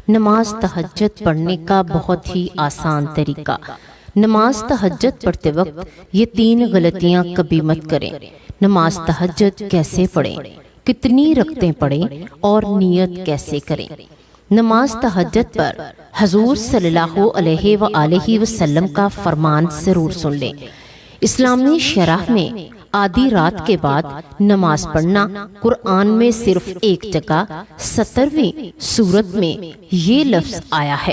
نماز تہجد پڑھنے کا بہت ہی آسان طریقہ۔ نماز تہجد پڑھتے وقت یہ 3 غلطیاں کبھی مت کریں۔ نماز تہجد کیسے پڑھیں، کتنی رکعتیں پڑھیں اور نیت کیسے کریں۔ نماز تہجد پر حضور صلی اللہ علیہ وآلہ وسلم کا فرمان ضرور سن لیں۔ اسلامی شرح میں آدھی رات کے بعد نماز پڑھنا قرآن میں صرف ایک جگہ 17ویں سورت میں یہ لفظ آیا ہے،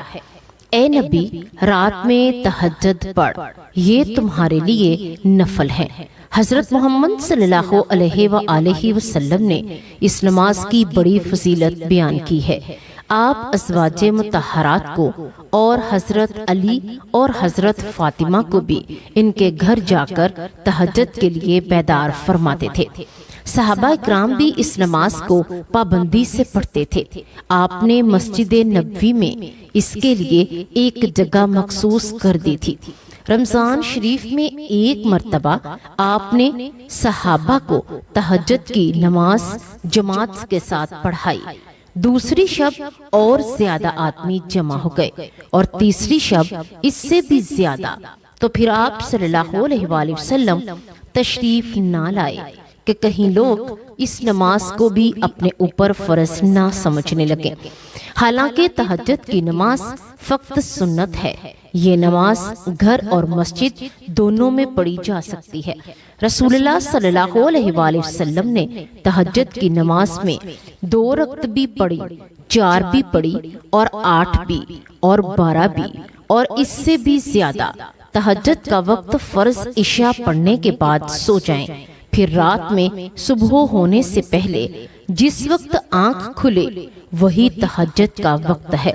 اے نبی رات میں تہجد پڑھ، یہ تمہارے لیے نفل ہے۔ حضرت محمد صلی اللہ علیہ وآلہ وسلم نے اس نماز کی بڑی فضیلت بیان کی ہے۔ آپ ازواج مطہرات کو اور حضرت علی اور حضرت فاطمہ کو بھی ان کے گھر جا کر تہجد کے لیے بیدار فرماتے تھے۔ صحابہ اکرام بھی اس نماز کو پابندی سے پڑھتے تھے۔ آپ نے مسجد نبوی میں اس کے لیے ایک جگہ مخصوص کر دی تھی۔ رمضان شریف میں ایک مرتبہ آپ نے صحابہ کو تہجد کی نماز جماعت کے ساتھ پڑھائی۔ دوسری شب اور زیادہ آدمی جمع ہو گئے اور تیسری شب اس سے بھی زیادہ، تو پھر آپ صلی اللہ علیہ وآلہ وسلم تشریف نہ لائے کہ کہیں لوگ اس نماز کو بھی اپنے اوپر فرض نہ سمجھنے لگے۔ حالانکہ تہجد کی نماز فقط سنت ہے۔ یہ نماز گھر اور مسجد دونوں میں پڑھی جا سکتی ہے۔ رسول اللہ صلی اللہ علیہ وآلہ وسلم نے تہجد کی نماز میں 2 رکعت بھی پڑھی، 4 بھی پڑھی اور 8 بھی اور 12 بھی اور اس سے بھی زیادہ۔ تہجد کا وقت فرض عشاء پڑھنے کے بعد سو جائیں، پھر رات میں صبح ہونے سے پہلے جس وقت آنکھ کھلے وہی تہجد کا وقت ہے۔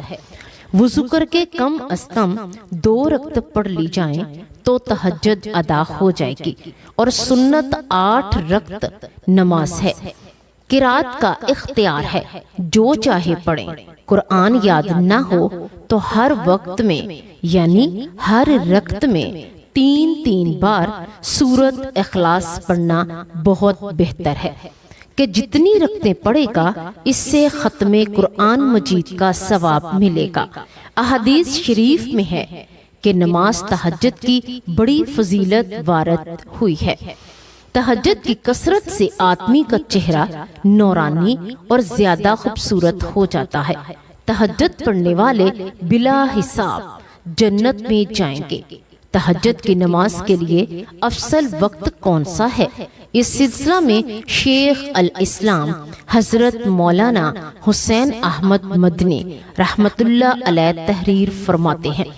وضو کر کے کم از کم 2 رکعت پڑھ لی جائیں تو تہجد ادا ہو جائے گی، اور سنت 8 رکعت نماز ہے۔ قرات کا اختیار ہے، جو چاہے پڑھیں۔ قرآن یاد نہ ہو تو ہر وقت میں یعنی ہر رکعت میں 3 بار سورت اخلاص پڑھنا بہت بہتر ہے کہ جتنی رکعتیں پڑھے گا اس سے ختم قرآن مجید کا ثواب ملے گا۔ احادیث شریف میں ہے کہ نماز تہجد کی بڑی فضیلت وارد ہوئی ہے۔ تہجد کی کثرت سے آدمی کا چہرہ نورانی اور زیادہ خوبصورت ہو جاتا ہے۔ تہجد پڑھنے والے بلا حساب جنت میں جائیں گے۔ تہجد کی نماز کے لیے افضل وقت کون سا ہے؟ اس سلسلہ میں شیخ الاسلام حضرت مولانا حسین احمد مدنی رحمت اللہ علیہ تحریر فرماتے ہیں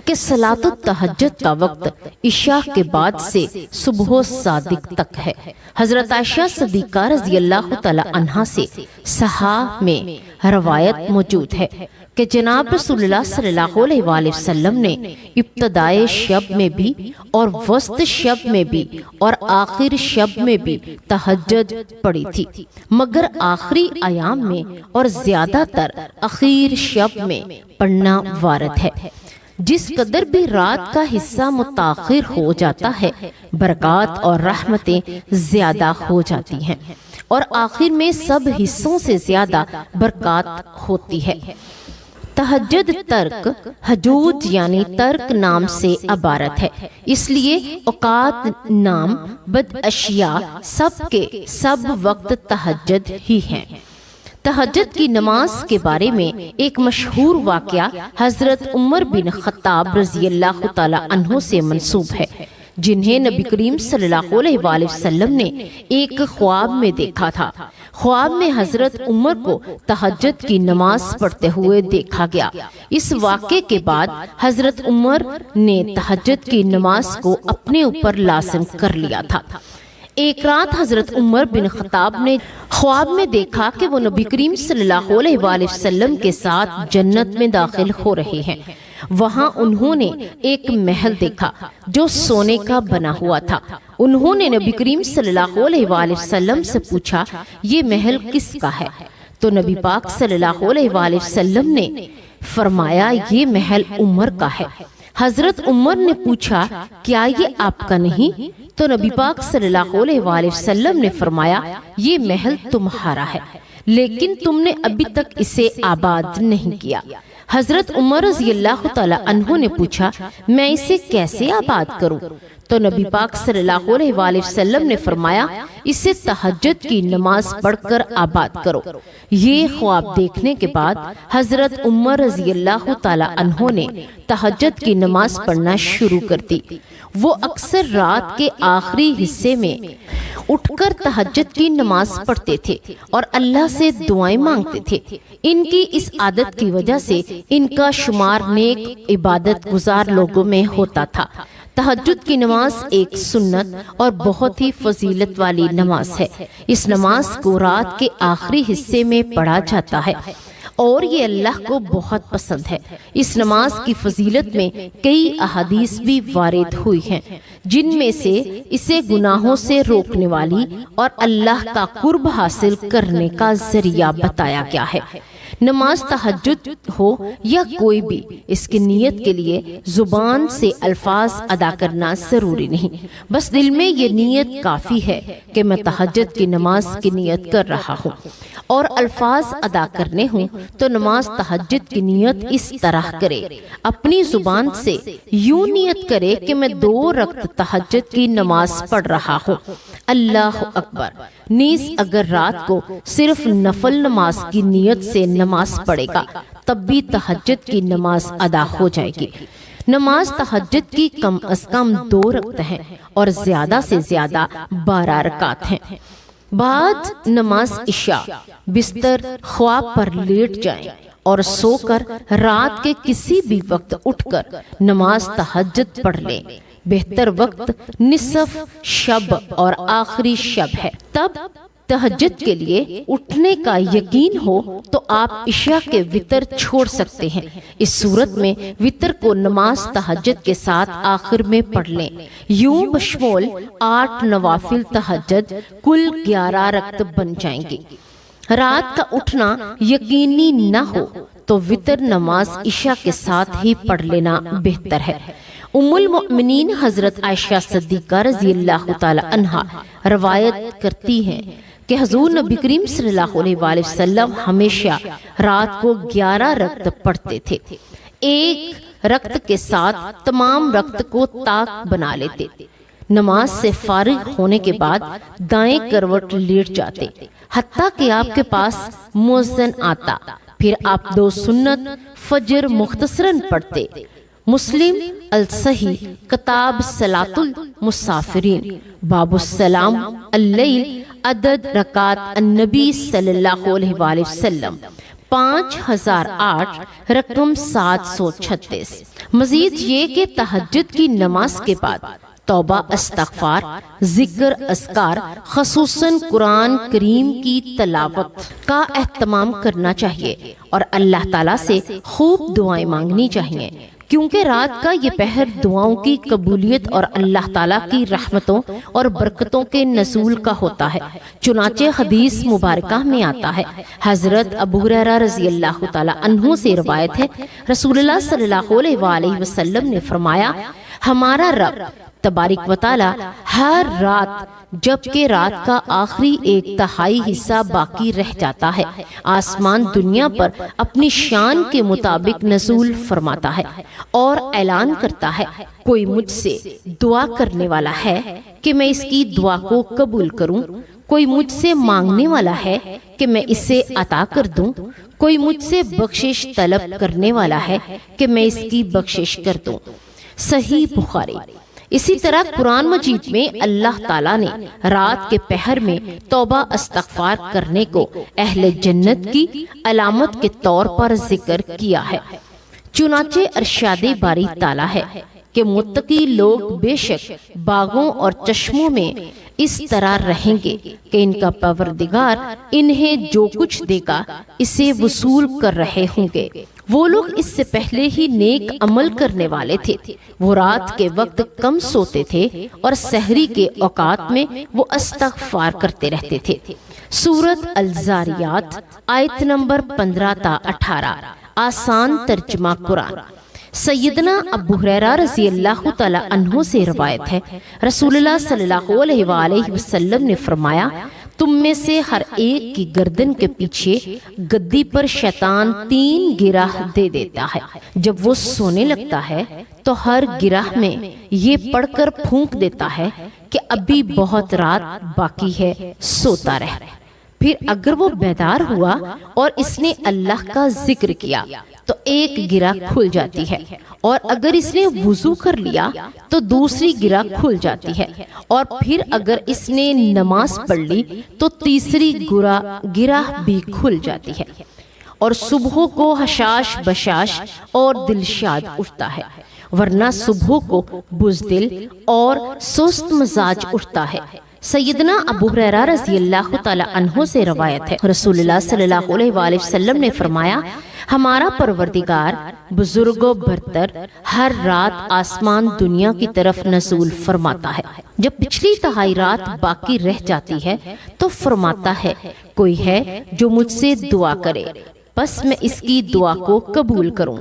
کہ صلاۃ التہجد کا وقت عشاء کے بعد سے صبح صادق تک ہے۔ حضرت عائشہ صدیقہ رضی اللہ تعالی عنہا سے صحاح میں روایت موجود ہے کہ جناب رسول اللہ صلی اللہ علیہ وآلہ وسلم نے ابتدائے شب میں بھی اور وسط شب میں بھی اور آخر شب میں بھی تہجد پڑھی تھی، مگر آخری ایام میں اور زیادہ تر اخیر شب میں پڑھنا وارد ہے۔ جس قدر بھی رات کا حصہ متاخر ہو جاتا ہے برکات اور رحمتیں زیادہ ہو جاتی ہیں، اور آخر میں سب حصوں سے زیادہ برکات ہوتی ہے۔ تہجد ترک حجوج یعنی ترک نام سے عبارت ہے، اس لیے اوقات نام بد اشیاء سب کے سب وقت تہجد ہی ہیں۔ تہجد کی نماز کے بارے میں ایک مشہور واقعہ حضرت عمر بن خطاب رضی اللہ تعالی عنہ سے منسوب ہے، جنہیں نبی کریم صلی اللہ علیہ وآلہ وسلم نے ایک خواب میں دیکھا تھا۔ خواب میں حضرت عمر کو تہجد کی نماز پڑھتے ہوئے دیکھا گیا۔ اس واقعے کے بعد حضرت عمر نے تہجد کی نماز کو اپنے اوپر لازم کر لیا تھا۔ ایک رات حضرت عمر بن خطاب نے خواب میں دیکھا کہ وہ نبی کریم صلی اللہ علیہ وآلہ وسلم کے ساتھ جنت میں داخل ہو رہے ہیں۔ وہاں انہوں نے ایک محل دیکھا جو سونے کا بنا ہوا تھا۔ انہوں نے نبی کریم صلی اللہ علیہ وآلہ وسلم سے پوچھا یہ محل کس کا ہے؟ تو نبی پاک صلی اللہ علیہ وآلہ وسلم نے فرمایا یہ محل عمر کا ہے۔ حضرت عمر نے پوچھا کیا یہ آپ کا نہیں؟ تو نبی پاک صلی اللہ علیہ وآلہ وسلم نے فرمایا یہ محل تمہارا ہے۔ لیکن تم نے ابھی تک اسے آباد نہیں کیا۔ حضرت عمر رضی اللہ تعالی عنہ نے پوچھا میں اسے کیسے آباد کروں؟ تو نبی پاک صلی اللہ علیہ وآلہ وسلم نے فرمایا اسے تہجد کی نماز پڑھ کر آباد کرو۔ یہ خواب دیکھنے کے بعد حضرت عمر رضی اللہ تعالی عنہ نے تہجد کی نماز پڑھنا شروع کر دی۔ وہ اکثر رات کے آخری حصے میں اٹھ کر تہجد کی نماز پڑھتے تھے اور اللہ سے دعائیں مانگتے تھے۔ ان کی اس عادت کی وجہ سے ان کا شمار نیک عبادت گزار لوگوں میں ہوتا تھا۔ تہجد کی نماز ایک سنت اور بہت ہی فضیلت والی نماز ہے۔ اس نماز کو رات کے آخری حصے میں پڑھا جاتا ہے اور یہ اللہ کو بہت پسند ہے۔ اس نماز کی فضیلت میں کئی احادیث بھی وارد ہوئی ہیں، جن میں سے اسے گناہوں سے روکنے والی اور اللہ کا قرب حاصل کرنے کا ذریعہ بتایا گیا ہے۔ نماز تہجد ہو یا کوئی بھی، اس کی نیت کے لیے زبان سے الفاظ ادا کرنا ضروری نہیں، بس دل میں یہ نیت کافی ہے کہ میں تہجد کی نماز کی نیت کر رہا ہوں۔ اور الفاظ ادا کرنے ہوں تو نماز تہجد کی نیت اس طرح کرے، اپنی زبان سے یوں نیت کرے کہ میں 2 رکعت تہجد کی نماز پڑھ رہا ہوں، اللہ اکبر۔ نیز اگر رات کو صرف نفل نماز کی نیت سے نماز پڑھے گا تب بھی تہجد کی نماز ادا ہو جائے گی۔ نماز تہجد کی کم از کم 2 رکعت ہیں اور زیادہ سے زیادہ 12 رکعت ہیں۔ بعد نماز عشاء بستر خواب پر لیٹ جائیں اور سو کر رات کے کسی بھی وقت اٹھ کر نماز تہجد پڑھ لیں۔ بہتر وقت نصف شب اور آخری شب ہے۔ تب تہجد کے لیے اٹھنے کا یقین ہو تو آپ عشاء کے وتر چھوڑ سکتے ہیں۔ اس صورت میں وتر کو نماز تہجد کے ساتھ آخر میں پڑھ لیں۔ یوں بشمول 8 نوافل تہجد کل 11 رکعت بن جائیں گی۔ رات کا اٹھنا یقینی نہ ہو تو وتر نماز عشاء کے ساتھ ہی پڑھ لینا بہتر ہے۔ ام المؤمنین حضرت عائشہ صدیقہ رضی اللہ تعالی عنہا روایت کرتی ہیں کہ حضور نبی کریم صلی اللہ علیہ وآلہ وسلم ہمیشہ رات کو 11 رکعت پڑھتے تھے۔ ایک رکعت کے ساتھ تمام رکعت کو طاق بنا لیتے۔ نماز سے فارغ ہونے کے بعد دائیں کروٹ لیٹ جاتے حتیٰ کہ آپ کے پاس مؤذن آتا، پھر آپ 2 سنت فجر مختصراً پڑھتے۔ مسلم الصحیح کتاب صلاۃ المسافرین باب السلام اللیل عدد رکعات النبی صلی اللہ علیہ وآلہ وسلم 5008 رقم 736۔ مزید یہ کہ تہجد کی نماز کے بعد توبہ استغفار ذکر اذکار خصوصاً قرآن کریم کی تلاوت کا اہتمام کرنا چاہیے اور اللہ تعالیٰ سے خوب دعائیں مانگنی چاہیے، کیونکہ رات کا یہ پہر دعاؤں کی قبولیت اور اللہ تعالیٰ کی رحمتوں اور برکتوں کے نزول کا ہوتا ہے۔ چنانچہ حدیث مبارکہ میں آتا ہے، حضرت ابو ہریرہ رضی اللہ تعالیٰ عنہ سے روایت ہے، رسول اللہ صلی اللہ علیہ وآلہ وسلم نے فرمایا ہمارا رب تبارک و تعالی ہر رات جبکہ رات کا آخری 1/3 حصہ باقی رہ جاتا ہے آسمان دنیا پر اپنی شان کے مطابق نزول فرماتا ہے اور اعلان کرتا ہے کوئی مجھ سے دعا کرنے والا ہے کہ میں اس کی دعا کو قبول کروں، کوئی مجھ سے مانگنے والا ہے کہ میں اسے عطا کر دوں، کوئی مجھ سے بخشش طلب کرنے والا ہے کہ میں اس کی بخشش کر دوں۔ صحیح بخاری۔ اسی طرح قرآن مجید میں اللہ تعالیٰ نے رات کے پہر میں توبہ استغفار کرنے کو اہل جنت کی علامت کے طور پر ذکر کیا ہے۔ چنانچہ ارشاد باری تعالیٰ ہے کہ متقی لوگ بے شک باغوں اور چشموں میں اس طرح رہیں گے کہ ان کا پروردگار انہیں جو کچھ دے گا اسے وصول کر رہے ہوں گے۔ وہ لوگ اس سے پہلے ہی نیک عمل کرنے والے تھے، وہ رات کے وقت کم سوتے تھے اور سحری کے اوقات میں وہ استغفار کرتے رہتے تھے۔ سورۃ الزاریات آیت نمبر 15 تا 18 آسان ترجمہ قرآن۔ سیدنا ابو ہریرہ رضی اللہ تعالی عنہ سے روایت ہے، رسول اللہ صلی اللہ علیہ وآلہ وسلم نے فرمایا تم میں سے ہر ایک کی گردن کے پیچھے گدی پر شیطان 3 گرہ دے دیتا ہے۔ جب وہ سونے لگتا ہے تو ہر گرہ میں یہ پڑھ کر پھونک دیتا ہے کہ ابھی بہت رات باقی ہے، سوتا رہ۔ پھر اگر وہ بیدار ہوا اور اس نے اللہ کا ذکر کیا تو ایک گرہ کھل جاتی ہے، اور اگر اس نے وضو کر لیا تو دوسری گرہ کھل جاتی ہے، اور پھر اگر اس نے نماز پڑھ لی تو تیسری گرہ بھی کھل جاتی ہے، اور صبح کو حشاش بشاش اور دلشاد اٹھتا ہے، ورنہ صبح کو بزدل اور سست مزاج اٹھتا ہے۔ سیدنا ابو ہریرہ رضی اللہ تعالی عنہ سے روایت ہے، رسول اللہ صلی اللہ علیہ وآلہ وسلم نے فرمایا، ہمارا پروردگار بزرگ و برتر ہر رات آسمان دنیا کی طرف نزول فرماتا ہے۔ جب پچھلی تہائی رات باقی رہ جاتی ہے تو فرماتا ہے، کوئی ہے جو مجھ سے دعا کرے، بس میں اس کی دعا کو قبول کروں۔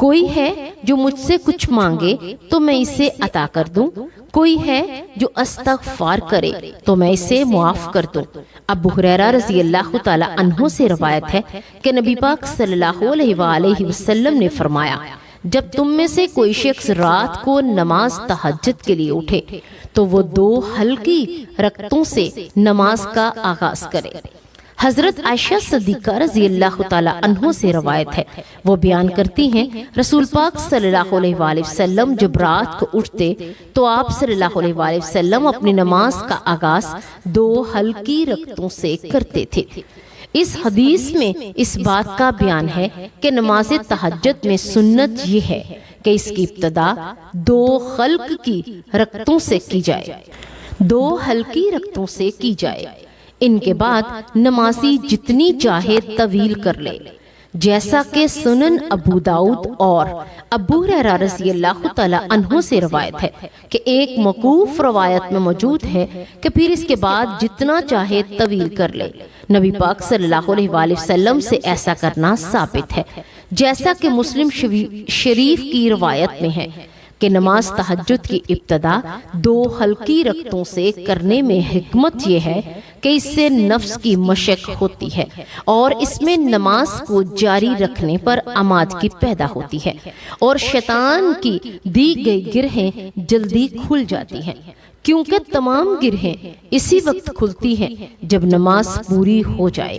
کوئی ہے جو مجھ سے کچھ مانگے تو میں اسے عطا کر دوں۔ کوئی ہے جو استغفار کرے تو میں اسے معاف کر دوں۔ ابو ہریرہ رضی اللہ تعالی عنہ سے روایت ہے کہ نبی پاک صلی اللہ علیہ وآلہ وسلم نے فرمایا، جب تم میں سے کوئی شخص رات کو نماز تہجد کے لیے اٹھے تو وہ 2 ہلکی رکعتوں سے نماز کا آغاز کرے۔ حضرت عائشہ صدیقہ رضی اللہ تعالی عنہ سے روایت ہے، وہ بیان کرتی ہیں، رسول پاک صلی اللہ علیہ وآلہ وسلم جب رات کو اٹھتے تو آپ صلی اللہ علیہ وآلہ وسلم اپنی نماز کا آغاز 2 ہلکی رکعتوں سے کرتے تھے۔ اس حدیث میں اس بات کا بیان ہے کہ نماز تہجد میں سنت یہ ہے کہ اس کی ابتدا 2 ہلکی رکعتوں سے کی جائے، 2 ہلکی رکعتوں سے کی جائے۔ ان کے بعد نمازی جتنی چاہے طویل کر لے، جیسا کہ سنن ابو داؤد اور ابو ہریرہ رضی اللہ تعالی عنہ سے روایت ہے کہ ایک موقوف روایت میں موجود ہے کہ پھر اس کے بعد جتنا چاہے طویل کر لے۔ نبی پاک صلی اللہ علیہ وآلہ وسلم سے ایسا کرنا ثابت ہے، جیسا کہ مسلم شریف کی روایت میں ہے کہ نماز تہجد کی ابتدا 2 ہلکی رکعتوں سے کرنے میں حکمت یہ ہے کہ اس سے نفس کی مشق ہوتی ہے اور اس میں نماز کو جاری رکھنے پر آمادگی پیدا ہوتی ہے، اور شیطان کی دی گئی گرہیں جلدی کھل جاتی ہیں، کیونکہ تمام گرہیں اسی وقت کھلتی ہیں جب نماز پوری ہو جائے۔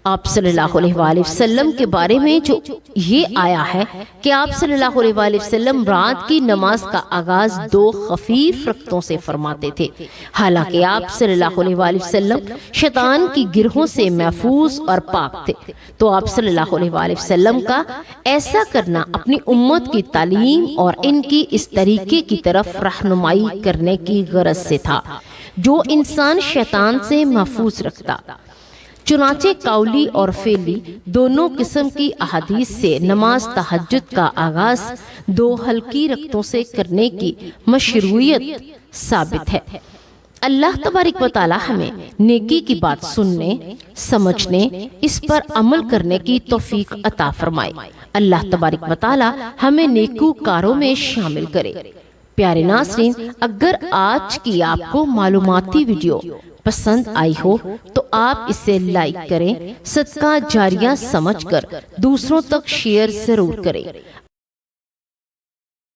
آپ صلی اللہ علیہ وآلہ وسلم کے بارے میں جو یہ آیا ہے کہ آپ صلی اللہ علیہ وآلہ وسلم رات کی نماز کا آغاز 2 خفیف رکعتوں سے فرماتے تھے، حالانکہ آپ صلی اللہ علیہ وآلہ وسلم شیطان کی گرہوں سے محفوظ اور پاک تھے، تو آپ صلی اللہ علیہ وآلہ وسلم کا ایسا کرنا اپنی امت کی تعلیم اور ان کی اس طریقے کی طرف رہنمائی کرنے کی غرض سے تھا جو انسان شیطان سے محفوظ رکھتا۔ چنانچہ قولی اور فعلی دونوں قسم کی احادیث سے نماز تہجد کا آغاز 2 ہلکی رکعتوں سے کرنے کی مشروعیت ثابت ہے۔ اللہ تبارک و تعالی ہمیں نیکی کی بات سننے، سمجھنے، اس پر عمل کرنے کی توفیق عطا فرمائے۔ اللہ تبارک و تعالی ہمیں نیکوکاروں میں شامل کرے۔ پیارے ناظرین، اگر آج کی آپ کو معلوماتی ویڈیو پسند آئی ہو تو آپ اسے لائک کریں، صدقہ جاریہ سمجھ کر دوسروں تک شیئر ضرور کریں۔